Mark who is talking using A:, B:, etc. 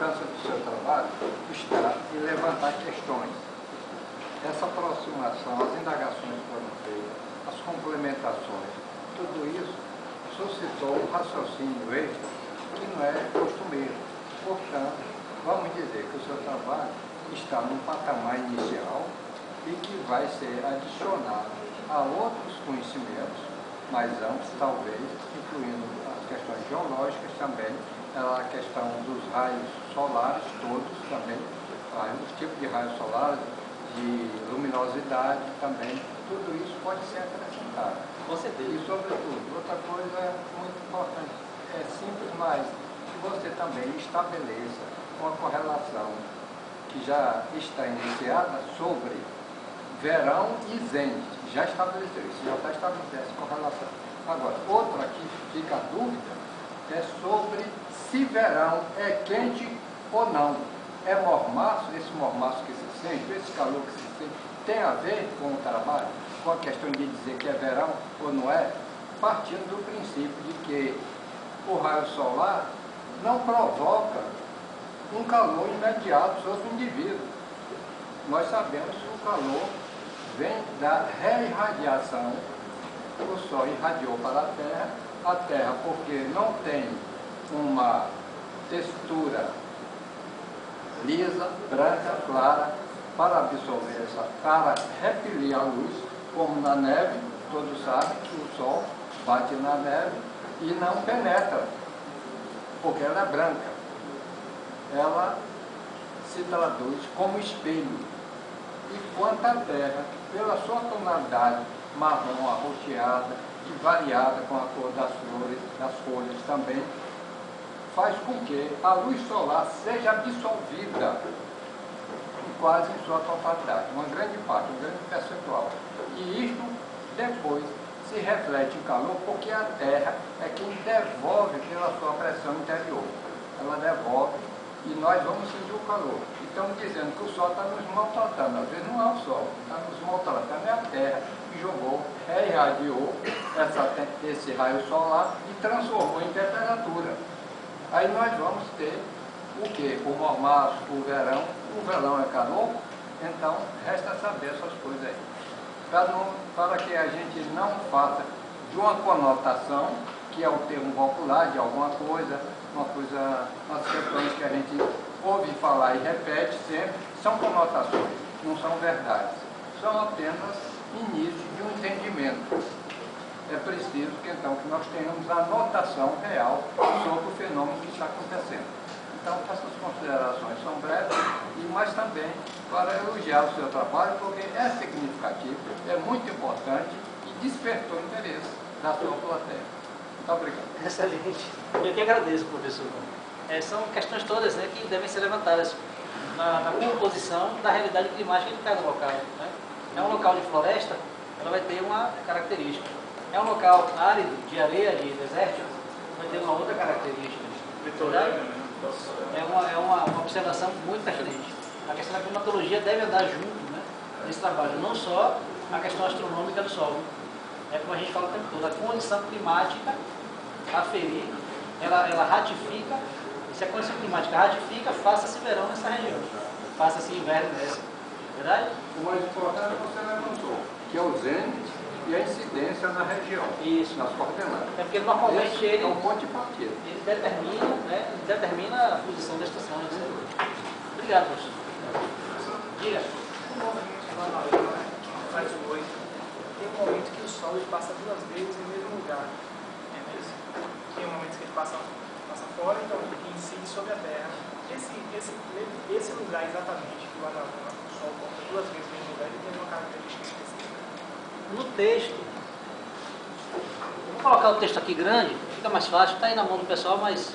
A: importância do seu trabalho está em levantar questões. Essa aproximação, as indagações que foram feitas, as complementações, tudo isso suscitou um raciocínio extra que não é costumeiro. Portanto, vamos dizer que o seu trabalho está num patamar inicial e que vai ser adicionado a outros conhecimentos mais amplos, talvez, incluindo as questões geológicas também, a questão dos raios solares todos também, os tipos de raios solares, de luminosidade também, tudo isso pode ser acrescentado.
B: Com certeza.
A: E, sobretudo, outra coisa muito importante, é simples, mas que você também estabeleça uma correlação que já está iniciada sobre verão e zênite. Já estabeleceu isso, já está estabelecendo essa correlação. Agora, outra que fica a dúvida é sobre se verão é quente ou não. É mormaço, esse mormaço que se sente, esse calor que se sente, tem a ver com o trabalho, com a questão de dizer que é verão ou não é, partindo do princípio de que o raio solar não provoca um calor imediato sobre o indivíduo. Nós sabemos que o calor vem da reirradiação. O Sol irradiou para a Terra, porque não tem uma textura lisa, branca, clara, para absorver para repelir a luz, como na neve, todos sabem que o Sol bate na neve e não penetra, porque ela é branca. Ela se traduz como espelho. Enquanto a Terra, pela sua tonalidade marrom, arroxeada e variada com a cor das flores, das folhas também, faz com que a luz solar seja absorvida quase em sua totalidade, uma grande parte, um grande percentual. E isto depois se reflete em calor, porque a Terra é quem devolve pela sua pressão interior. Ela devolve e nós vamos sentir o calor. Estamos dizendo que o Sol está nos maltratando. Às vezes não é o Sol, está nos maltratando, é a Terra que jogou, reirradiou esse raio solar e transformou em temperatura. Aí nós vamos ter o quê? O mormaço, o verão é calor, então resta saber essas coisas aí. Para que a gente não faça de uma conotação, que é o termo popular de alguma coisa, umas questões que a gente ouve falar e repete sempre, são conotações, não são verdades. São apenas início de um entendimento. É preciso que então que nós tenhamos a notação real sobre o fenômeno que está acontecendo. Então, essas considerações são breves, mas também para elogiar o seu trabalho, porque é significativo, é muito importante e despertou interesse da sua plateia. Muito obrigado.
B: Excelente. Eu que agradeço, professor. São questões todas, né, que devem ser levantadas na composição da realidade climática de cada local. Né? É um local de floresta, ela vai ter uma característica. É um local árido, de areia, de deserto, vai ter uma outra característica. É uma observação muito pertinente. A questão da climatologia deve andar junto, né, nesse trabalho, não só a questão astronômica do Sol. É como a gente fala o tempo todo, a condição climática aferir, ela ratifica, se a condição climática ratifica, faça-se verão nessa região, faça-se inverno nessa. Verdade?
A: O mais importante você levantou, que é o zênite e a incidência na região,
B: isso,
A: nas coordenadas.
B: É porque normalmente
A: esse
B: ele,
A: é um ponto de partida.
B: Ele determina, né, a posição da estação. Etc. Obrigado, professor. Diga.
C: Faz o 8. Tem um momento que o Sol ele passa 2 vezes no mesmo lugar. É mesmo? Tem um momento que ele passa fora, então ele incide sobre a Terra. Esse lugar exatamente que o Sol passa 2 vezes no mesmo lugar, ele tem uma característica específica.
B: No texto, eu vou colocar o texto aqui grande, fica mais fácil, está aí na mão do pessoal, mas